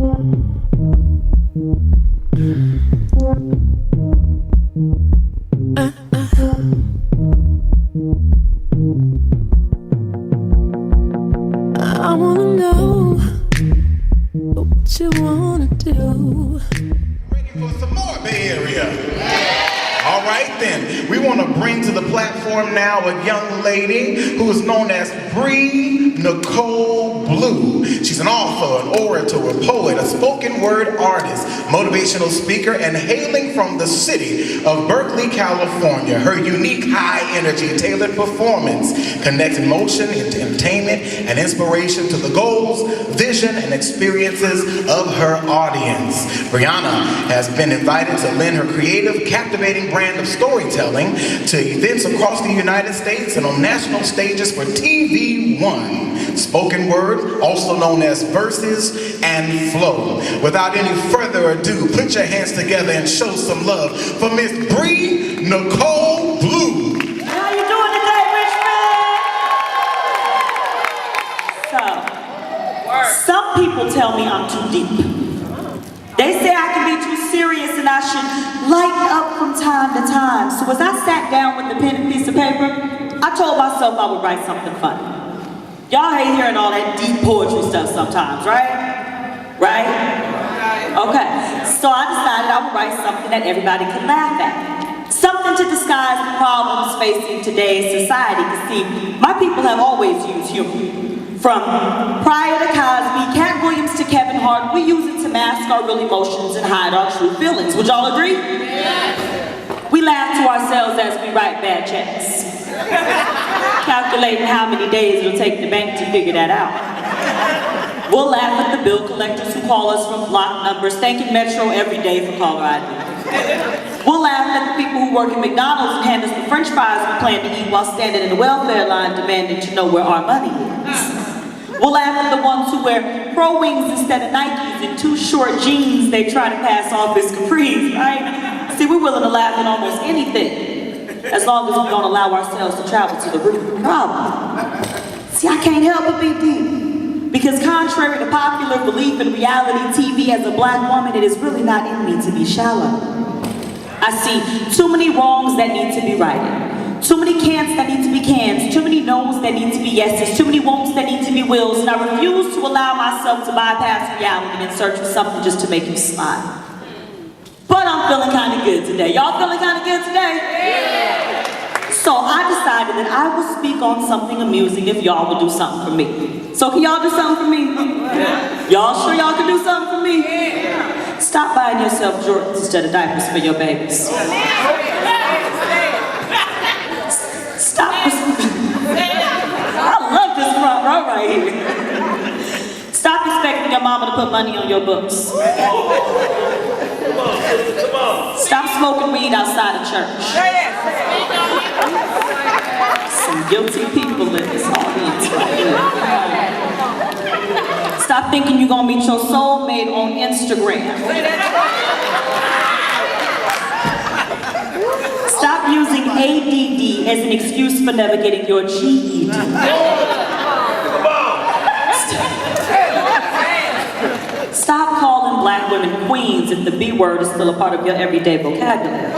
I wanna know what you wanna do. Ready for some more Bay Area? All right then, we want to bring to the platform now a young lady who is known as Nicole Blue. She's an author, an orator, a poet, a spoken word artist, motivational speaker, and hailing from the city of Berkeley, California. Her unique high energy tailored performance connects emotion, entertainment, and inspiration to the goals, vision, and experiences of her audience. Brianna has been invited to lend her creative, captivating brand of storytelling to events across the United States and on national stages for TV One, spoken word, also known as verses and flow. Without any further ado, put your hands together and show some love for Miss Nicole Blue. How you doing today, Richmond? So, some people tell me I'm too deep. They say I can be too serious and I should lighten up from time to time. So as I sat down with a pen and piece of paper, I told myself I would write something funny. Y'all hate hearing all that deep poetry stuff sometimes, right? Right? Okay, so I decided I would write something that everybody could laugh at. Something to disguise the problems facing today's society. Because see, my people have always used humor. From Pryor to Cosby, Cat Williams to Kevin Hart, we use it to mask our real emotions and hide our true feelings. Would y'all agree? Yes. We laugh to ourselves as we write bad checks. Calculating how many days it'll take the bank to figure that out. We'll laugh at the bill collectors who call us from block numbers, thanking Metro every day for caller ID. We'll laugh at the people who work at McDonald's and hand us the French fries we plan to eat while standing in the welfare line demanding to know where our money is. We'll laugh at the ones who wear Pro Wings instead of Nikes and too short jeans they try to pass off as capris, right? See, we're willing to laugh at almost anything, as long as we don't allow ourselves to travel to the root of the problem. See, I can't help but be deep, because contrary to popular belief in reality TV as a black woman, it is really not in me to be shallow. I see too many wrongs that need to be righted. Too many can'ts that need to be cans, too many no's that need to be yeses, too many won'ts that need to be wills, and I refuse to allow myself to bypass reality in search of something just to make you smile. But I'm feeling kind of good today. Y'all feeling kind of good today? Yeah. So I decided that I will speak on something amusing if y'all will do something for me. So can y'all do something for me? Yeah. Y'all sure y'all can do something for me? Yeah. Stop buying yourself Jordans instead of diapers for your babies. Stop. I love this front row right here. Stop expecting your mama to put money on your books. Stop smoking weed outside of church. Some guilty people in this audience right here. Stop thinking you're gonna meet your soulmate on Instagram. Stop using ADD as an excuse for never getting your GED. Stop calling black women queens if the B word is still a part of your everyday vocabulary.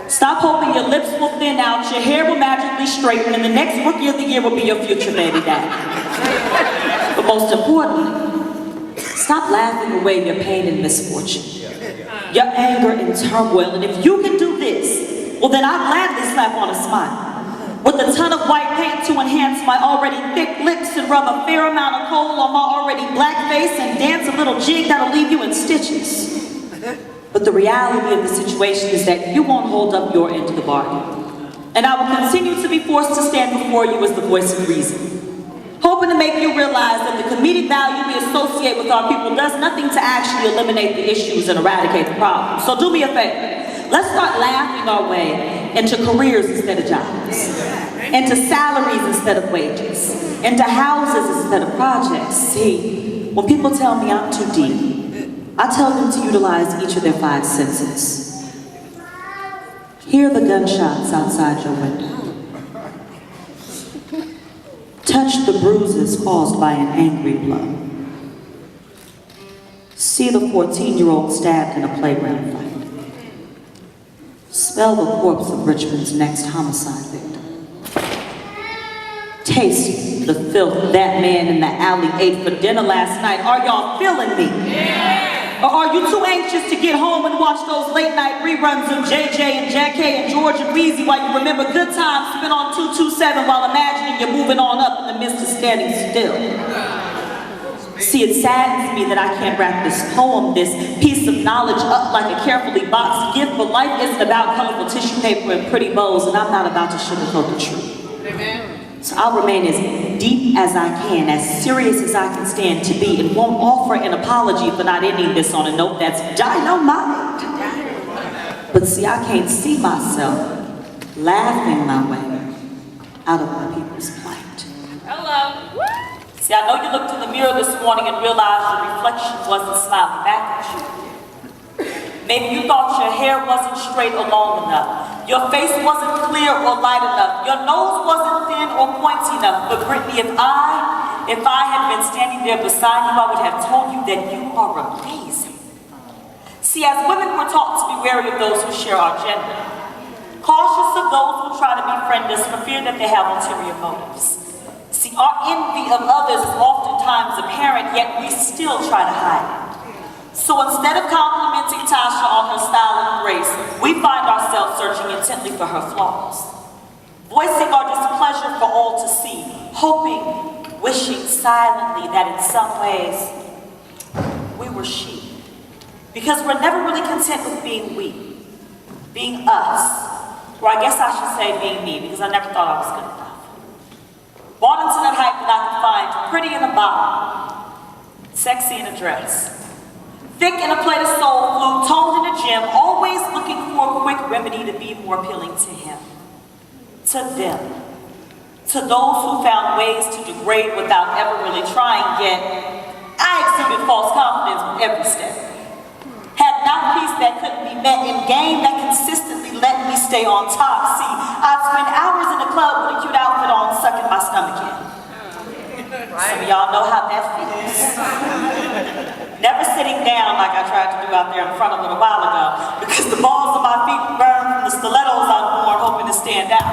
Stop hoping your lips will thin out, your hair will magically straighten, and the next rookie of the year will be your future baby daddy. But most importantly, stop laughing away your pain and misfortune, your anger and turmoil. And if you can do this, well then I'll gladly slap on a smile with a ton of white paint to enhance my already thick lips and rub a fair amount of coal on my already black face and dance a little jig that'll leave you in stitches. But the reality of the situation is that you won't hold up your end of the bargain. And I will continue to be forced to stand before you as the voice of reason, hoping to make you realize that the comedic value we associate with our people does nothing to actually eliminate the issues and eradicate the problems. So do me a favor. Let's start laughing our way into careers instead of jobs, into salaries instead of wages, into houses instead of projects. See, when people tell me I'm too deep, I tell them to utilize each of their 5 senses. Hear the gunshots outside your window. Touch the bruises caused by an angry blow. See the 14-year-old stabbed in a playground fight. Smell the corpse of Richmond's next homicide victim. Taste the filth that man in the alley ate for dinner last night. Are y'all feeling me? Yeah. Or are you too anxious to get home and watch those late night reruns of JJ and Jack K and George and Weezy while you remember good times spent on 227 while imagining you're moving on up in the midst of standing still? See, it saddens me that I can't wrap this poem, this piece of knowledge up like a carefully boxed gift, but life isn't about colorful tissue paper and pretty bows, and I'm not about to sugarcoat the truth. Amen. So I'll remain as deep as I can, as serious as I can stand to be, and won't offer an apology for not ending this on a note that's dynamite. But see, I can't see myself laughing my way out of my people's plight. Hello. See, I know you looked in the mirror this morning and realized your reflection wasn't smiling back at you. Maybe you thought your hair wasn't straight or long enough. Your face wasn't clear or light enough. Your nose wasn't thin or pointy enough. But Brittany, if I had been standing there beside you, I would have told you that you are amazing. See, as women, we're taught to be wary of those who share our gender. Cautious of those who try to befriend us for fear that they have ulterior motives. See, our envy of others is oftentimes apparent, yet we still try to hide it. So instead of complimenting Tasha on her style and grace, we find ourselves searching intently for her flaws. Voicing our displeasure for all to see, hoping, wishing silently that in some ways, we were she. Because we're never really content with being we, being us. Or I guess I should say being me, because I never thought I was good enough. Bought into that hype that I could find pretty in a bottle, sexy in a dress, thick in a plate of soul food, toned in a gym, always looking for a quick remedy to be more appealing to him, to them, to those who found ways to degrade without ever really trying, yet I exhibit false confidence with every step. Had mouthpiece that couldn't be met in game that consistently let me stay on top. See, I'd spend hours in the club with a cute outfit on, sucking my stomach in. Some of y'all know how that feels. Never sitting down like I tried to do out there in front of it a while ago, because the balls of my feet burned from the stilettos I'd worn hoping to stand out.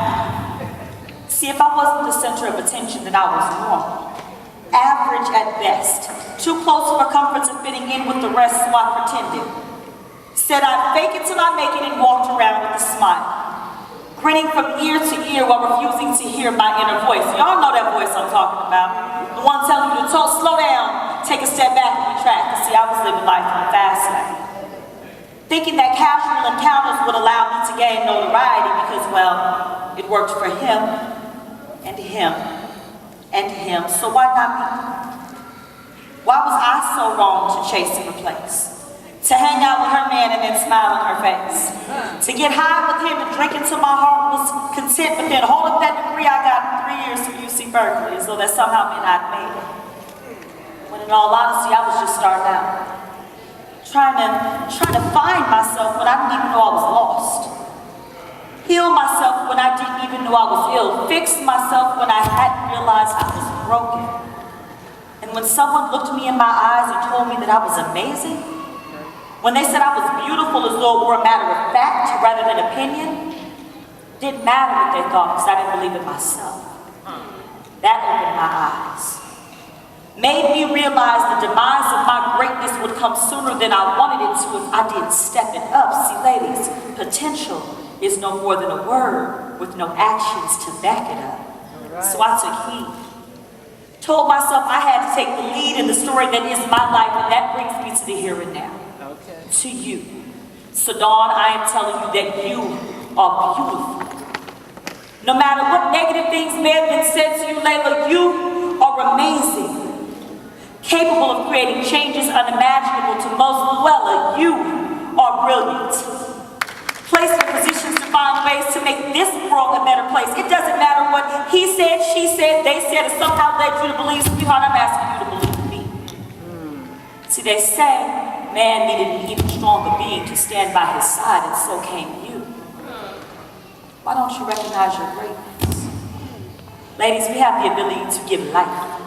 See, if I wasn't the center of attention, then I was normal. Average at best. Too close for comfort to fitting in with the rest, so I pretended. Said I'd fake it till I make it and walked around with a smile. Grinning from ear to ear while refusing to hear my inner voice. Y'all know that voice I'm talking about. The one telling you to slow down, take a step back and retract. Cause see, I was living life on a fast lane. Thinking that casual encounters would allow me to gain notoriety because, well, it worked for him, and him, and him, so why not me? Why was I so wrong to chase and replace? To hang out with her man and then smile in her face? To get high with him and drink until my heart was content, but then hold up that degree I got in 3 years from UC Berkeley, so that somehow meant I'd made it. When in all honesty, I was just starting out. Trying to find myself when I didn't even know I was lost. Heal myself when I didn't even know I was ill. Fix myself when I hadn't realized I was broken. And when someone looked me in my eyes and told me that I was amazing, when they said I was beautiful as though it were a matter of fact rather than opinion, it didn't matter what they thought because I didn't believe it myself. That opened my eyes. Made me realize the demise of my greatness would come sooner than I wanted it to if I didn't step it up. See, ladies, potential is no more than a word with no actions to back it up. Right. So I took heed. Told myself I had to take the lead in the story that is my life, and that brings me to the here and now. Okay. To you. So Dawn, I am telling you that you are beautiful. No matter what negative things may have been said to you, Layla, you are amazing. Capable of creating changes unimaginable to most. Luella, you are brilliant. Placed in positions to find ways to make this world a better place. It doesn't matter what he said, she said, they said, it somehow led you to believe. Sweetheart, I'm asking you to believe me. See, they say man needed an even stronger being to stand by his side, and so came you. Why don't you recognize your greatness? Ladies, we have the ability to give life,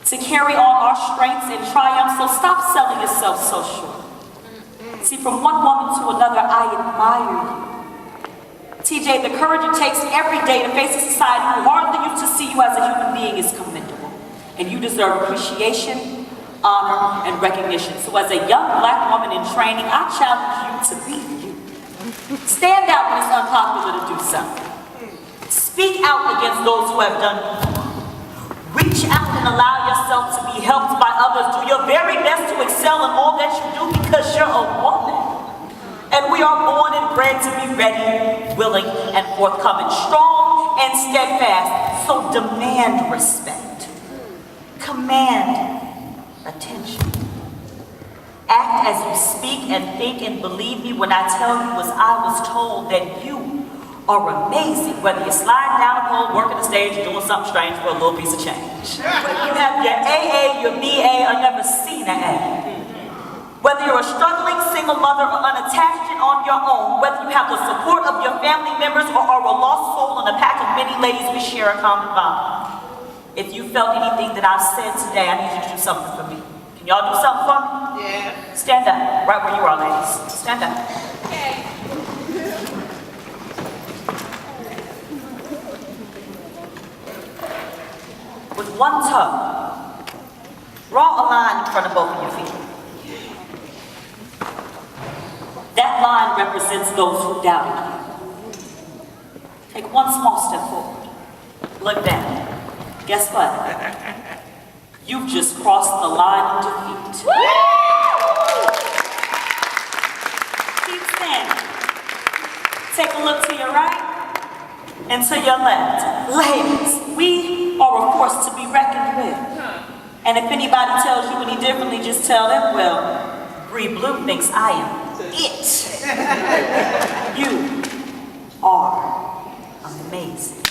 to carry on our strengths and triumphs, so stop selling yourself so short. See, from one woman to another, I admire you. TJ, the courage it takes every day to face a society who hardly used to see you as a human being is commendable. And you deserve appreciation, honor, and recognition. So as a young black woman in training, I challenge you to be you. Stand out when it's unpopular to do something. Speak out against those who have done you. Reach out and allow yourself to be helped by others. Do your very best to excel in all that you do because you're a woman. And we are born and bred to be ready, willing, and forthcoming, strong and steadfast. So demand respect. Command attention. Act as you speak and think, and believe me when I tell you, as I was told, that you are amazing. Whether you're sliding down a pole, working the stage, or doing something strange for a little piece of change. Whether you have your AA, your BA, or never seen an A. Whether you're a struggling single mother or unattached and on your own, whether you have the support of your family members or are a lost soul in a pack of many ladies, we share a common bond. If you felt anything that I've said today, I need you to do something for me. Can y'all do something for me? Yeah. Stand up, right where you are, ladies. Stand up. Okay. With one toe, draw a line in front of both of your feet. That line represents those who doubted you. Take one small step forward. Look down. Guess what? You've just crossed the line of defeat. Keep standing. Take a look to your right and to your left. Ladies, we are a force to be reckoned with. And if anybody tells you any differently, just tell them, well, Bree Blue thinks I am it. You are amazing.